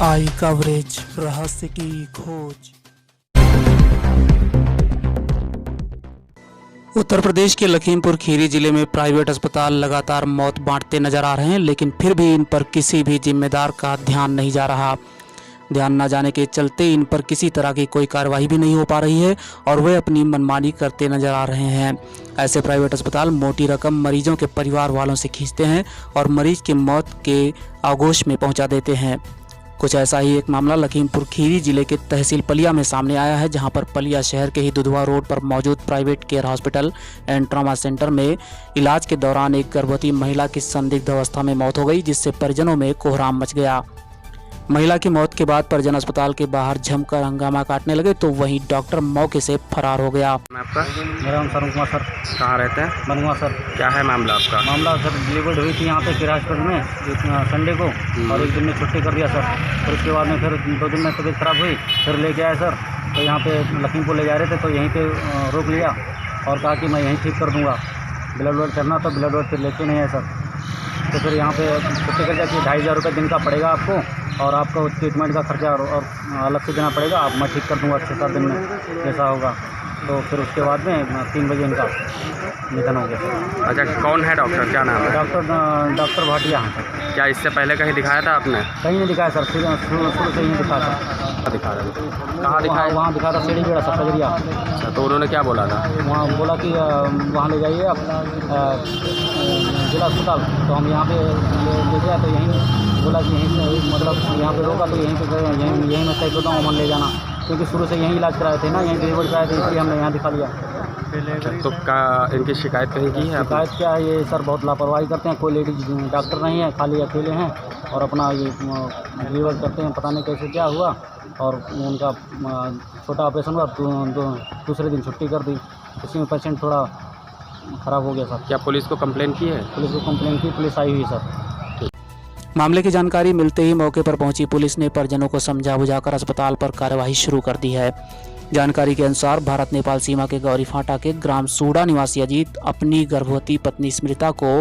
आई coverage, रहस्य की खोज। उत्तर प्रदेश के लखीमपुर खीरी जिले में प्राइवेट अस्पताल लगातार मौत बांटते नजर आ रहे हैं, लेकिन फिर भी इन पर किसी भी जिम्मेदार का ध्यान नहीं जा रहा। ध्यान न जाने के चलते इन पर किसी तरह की कोई कार्रवाई भी नहीं हो पा रही है और वे अपनी मनमानी करते नजर आ रहे हैं। ऐसे प्राइवेट अस्पताल मोटी रकम मरीजों के परिवार वालों से खींचते हैं और मरीज की मौत के आगोश में पहुंचा देते हैं। कुछ ऐसा ही एक मामला लखीमपुर खीरी जिले के तहसील पलिया में सामने आया है, जहां पर पलिया शहर के ही दुधवा रोड पर मौजूद private care hospital and trauma centre में इलाज के दौरान एक गर्भवती महिला की संदिग्ध अवस्था में मौत हो गई, जिससे परिजनों में कोहराम मच गया। महिला की मौत के बाद परिजन अस्पताल के बाहर जमकर हंगामा काटने लगे, तो वहीं डॉक्टर मौके से फरार हो गया। आपका? मेरा नाम सरुण कुमार सर। कहाँ रहते हैं? बनवा सर। क्या है मामला आपका? मामला सर डिलीवर्ड हुई थी यहाँ पे केयर हॉस्पिटल में संडे को, और एक दिन में छुट्टी कर दिया सर। फिर उसके बाद में फिर 2 दिन में तबीयत खराब हुई, फिर लेके आए सर। तो यहाँ पे लखीमपुर ले जा रहे थे, तो यहीं पे रोक लिया और कहा कि मैं यहीं ठीक कर दूँगा। ब्लड वर्ड करना तो ब्लड वर्ड फिर लेके नहीं आए सर। तो फिर यहाँ पे छुट्टी कर दिया कि 2,500 रुपये दिन का पड़ेगा आपको, और आपको ट्रीटमेंट का खर्चा और अलग से देना पड़ेगा। आप मैं ठीक कर दूँगा 6-7 दिन में जैसा होगा। तो फिर उसके बाद में 3 बजे इनका निधन हो गया। अच्छा, कौन है डॉक्टर? क्या नाम है? डॉक्टर भाटिया हैं सर। क्या इससे पहले कहीं दिखाया था आपने? कहीं नहीं दिखाया सर, शुरू से ही दिखा था। दिखा रहे थे? कहाँ दिखाया? वहाँ दिखा था सीढ़ी बेड़ा सर, खजरिया। अच्छा, तो उन्होंने क्या बोला था? वहाँ बोला कि वहाँ ले जाइए आप जिला अस्पताल। तो हम यहाँ पे ले गया, तो यहीं बोला कि यहीं से मतलब यहाँ पे रोका, तो यहीं पे यहीं मैं तय करता हूँ अमन ले जाना, क्योंकि शुरू से यहीं इलाज कराए थे ना, यहीं डिलीवर कराए थे, इसलिए हमने यहाँ दिखा लिया। तो क्या इनकी शिकायत कहीं की है? शिकायत क्या है, ये सर बहुत लापरवाही करते हैं। कोई लेडीज डॉक्टर नहीं है, खाली अकेले हैं और अपना ये डिलीवर करते हैं। पता नहीं कैसे क्या हुआ, और उनका छोटा ऑपरेशन हुआ, दूसरे दिन छुट्टी कर दी। उसी में पेशेंट थोड़ा ख़राब हो गया सर। क्या पुलिस को कंप्लेन की है? पुलिस को कंप्लेन की, पुलिस आई हुई सर। मामले की जानकारी मिलते ही मौके पर पहुंची पुलिस ने परिजनों को समझा बुझाकर अस्पताल पर कार्यवाही शुरू कर दी है। जानकारी के अनुसार भारत नेपाल सीमा के गौरी फाटा के ग्राम सूडा निवासी अजीत अपनी गर्भवती पत्नी स्मृता को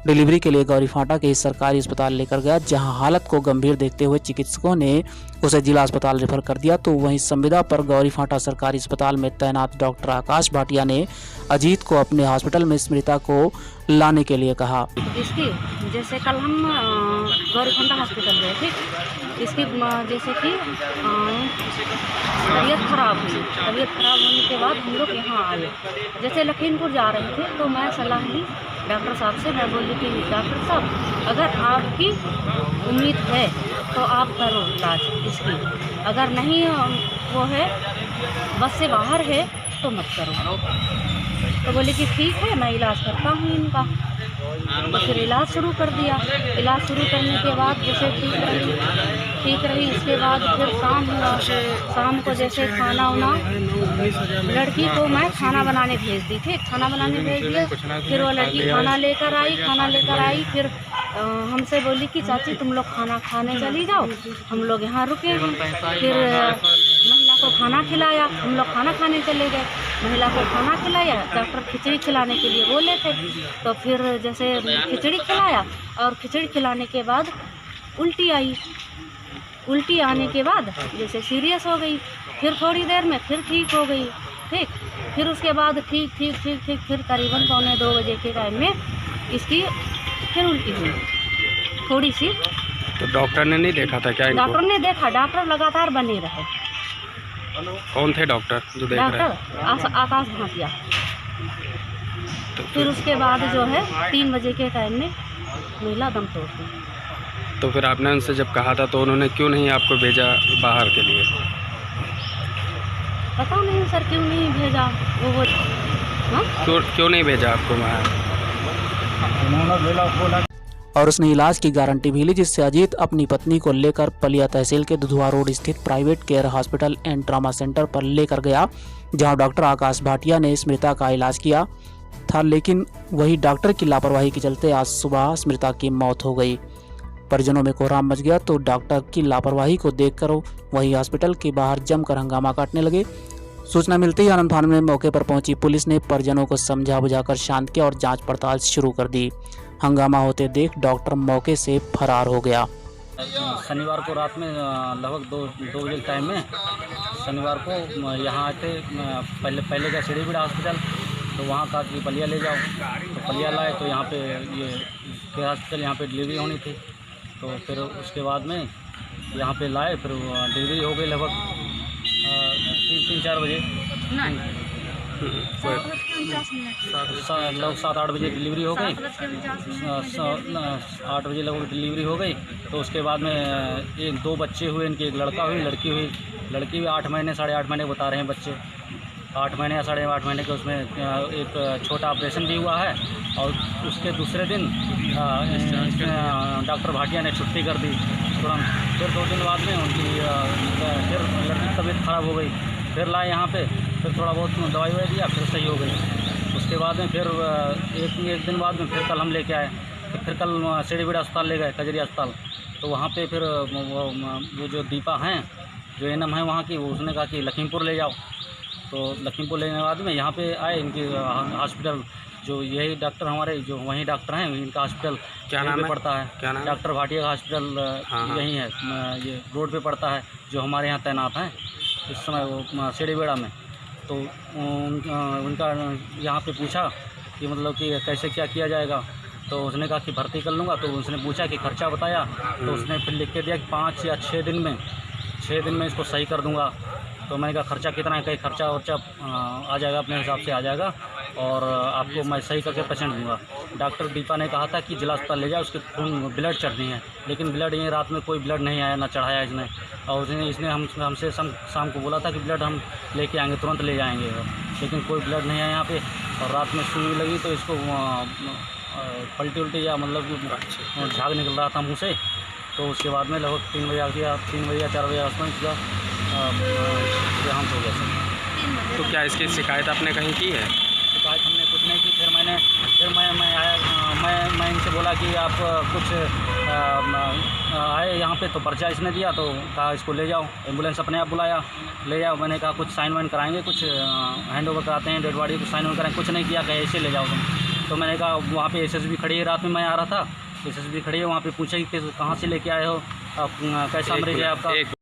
डिलीवरी के लिए गौरी फाटा के सरकारी अस्पताल लेकर गया, जहां हालत को गंभीर देखते हुए चिकित्सकों ने उसे जिला अस्पताल रेफर कर दिया। तो वहीं संविदा पर गौरी फाटा सरकारी अस्पताल में तैनात डॉक्टर आकाश भाटिया ने अजीत को अपने हॉस्पिटल में स्मृता को लाने के लिए कहा। इसकी जैसे कल हम गौरीफंटा हॉस्पिटल गए थे, इसकी जैसे कि तबीयत खराब हुई। तबीयत खराब होने के बाद हम लोग यहाँ आए। जैसे लखीमपुर जा रहे थे, तो मैं सलाह ली डॉक्टर साहब से। मैं बोली कि डॉक्टर साहब, अगर आपकी उम्मीद है तो आप करो इलाज इसकी, अगर नहीं वो है, बस से बाहर है, तो मत करो। तो बोले कि ठीक है, मैं इलाज करता हूँ इनका। तो फिर इलाज शुरू कर दिया। इलाज शुरू करने के बाद जैसे ठीक रही। इसके बाद फिर शाम हुआ। शाम को जैसे खाना वाना, लड़की को मैं खाना बनाने भेज दी थी, खाना बनाने भेज दिया। फिर वो लड़की खाना लेकर आई। फिर हमसे बोली कि चाची तुम लोग खाना खाने चली जाओ, हम लोग यहाँ रुके हैं। फिर महिला को खाना खिलाया, हम लोग खाना खाने चले गए। महिला को खाना खिलाया, डॉक्टर खिचड़ी खिलाने के लिए बोले थे। तो फिर जैसे खिचड़ी खिलाया, और खिचड़ी खिलाने के बाद उल्टी आई। उल्टी आने के बाद जैसे सीरियस हो गई। फिर थोड़ी देर में फिर ठीक हो गई। ठीक, फिर उसके बाद ठीक फिर करीबन 1:45 बजे के टाइम में इसकी फिर उल्टी हुई थोड़ी सी। तो डॉक्टर ने नहीं देखा था क्या इनको? डॉक्टर ने देखा, डॉक्टर लगातार बने रहे। कौन थे डॉक्टर जो देख रहे? डॉक्टर आकाश भाटिया। फिर उसके बाद जो है 3 बजे के टाइम में महिला दम तोड़ दी। तो फिर आपने उनसे जब कहा था, तो उन्होंने क्यों नहीं आपको भेजा बाहर के लिए? पता नहीं सर क्यों नहीं भेजा। वो क्यों नहीं भेजा आपको बाहर? और उसने इलाज की गारंटी भी ली, जिससे अजीत अपनी पत्नी को लेकर पलिया तहसील के दुधवा रोड स्थित private care hospital and trauma centre पर लेकर गया, जहां डॉक्टर आकाश भाटिया ने स्मृता का इलाज किया था। लेकिन वही डॉक्टर की लापरवाही के चलते आज सुबह स्मृता की मौत हो गई। परिजनों में कोहराम मच गया, तो डॉक्टर की लापरवाही को देखकर वही हॉस्पिटल के बाहर जमकर हंगामा काटने लगे। सूचना मिलते ही आनंद थाने में मौके पर पहुंची पुलिस ने परिजनों को समझा बुझाकर शांत किया और जांच पड़ताल शुरू कर दी। हंगामा होते देख डॉक्टर मौके से फरार हो गया। शनिवार को रात में लगभग दो बजे के टाइम में शनिवार को यहाँ आए थे। पहले गए सीढ़ीबीड़ा हॉस्पिटल, तो वहाँ कहा कि पलिया ले जाओ, तो पलिया लाए। तो यहाँ पे ये केयर हॉस्पिटल यहाँ पे डिलीवरी होनी थी, तो फिर उसके बाद में यहाँ पे लाए, फिर डिलीवरी हो गई लगभग 3-4 बजे। लगभग 7-8 बजे डिलीवरी हो गई, 8 बजे लगभग डिलीवरी हो गई। तो उसके बाद में 2 बच्चे हुए इनके, एक लड़का हुई लड़की हुई। लड़की भी 8 महीने 8.5 महीने बता रहे हैं बच्चे, 8 महीने या 8.5 महीने के। उसमें एक छोटा ऑपरेशन भी हुआ है। और उसके दूसरे दिन डॉक्टर भाटिया ने छुट्टी कर दी तुरंत। फिर 2 दिन बाद में उनकी फिर लड़की की तबीयत ख़राब हो गई, फिर लाए यहाँ पे, फिर थोड़ा बहुत दवाई दिया, फिर सही हो गई। उसके बाद में फिर एक दिन बाद में फिर कल हम लेके आए, तो फिर कल सीढ़ीबीड़ा अस्पताल ले गए, कजरी अस्पताल। तो वहाँ पे फिर वो जो दीपा हैं, जो एनएम है वहाँ की, वो उसने कहा कि लखीमपुर ले जाओ। तो लखीमपुर लेने के बाद में यहाँ पे आए, इनके हॉस्पिटल जो यही डॉक्टर हमारे जो वहीं डॉक्टर हैं, इनका हॉस्पिटल क्या नाम है? पड़ता है, क्या नाम? डॉक्टर भाटिया का हॉस्पिटल हाँ। यहीं है, ये रोड पे पड़ता है, जो हमारे यहाँ तैनात हैं इस समय वो सीढ़ीबीड़ा में। तो उनका यहाँ पे पूछा कि मतलब कि कैसे क्या किया जाएगा, तो उसने कहा कि भर्ती कर लूँगा। तो उसने पूछा कि खर्चा बताया, तो उसने फिर लिख के दिया कि 5 या 6 दिन में इसको सही कर दूँगा। तो मैंने कहा खर्चा कितना है? कहीं खर्चा वर्चा आ जाएगा, अपने हिसाब से आ जाएगा, और आपको मैं सही करके पेशेंट दूँगा। डॉक्टर दीपा ने कहा था कि जिला अस्पताल ले जाओ, उसके खून ब्लड चढ़नी है, लेकिन ब्लड ये रात में कोई ब्लड नहीं आया, ना चढ़ाया इसने। और इसने हमसे शाम को बोला था कि ब्लड हम लेके आएंगे, तुरंत ले जाएंगे, लेकिन कोई ब्लड नहीं आया यहाँ पे। और रात में सुई लगी तो इसको पलटी उल्टी या मतलब झाग निकल रहा था मुँह से। तो उसके बाद में लगभग 3 बजे आ गया, 3 बजे या 4 बजे आसपास का देहांत हो गया सर। तो क्या इसकी शिकायत आपने कहीं की है? शिकायत हमने कुछ नहीं की। फिर मैं आया, मैं इनसे बोला कि आप कुछ आए यहाँ पे, तो पर्चा इसने दिया, तो कहा इसको ले जाओ, एम्बुलेंस अपने आप बुलाया, ले जाओ। मैंने कहा कुछ साइन वाइन कराएंगे, कुछ हैंड ओवर कराते हैं डेड बॉडी को, साइन वाइन कराएंगे, कुछ नहीं किया, कहे ऐसे ले जाओ तुम। तो मैंने कहा वहाँ पे एसएसबी खड़ी है, रात में मैं आ रहा था, एसएसबी खड़ी है, वहाँ पे पूछा कि कहाँ से लेके आए हो, आप कैसा मरीज है आपका।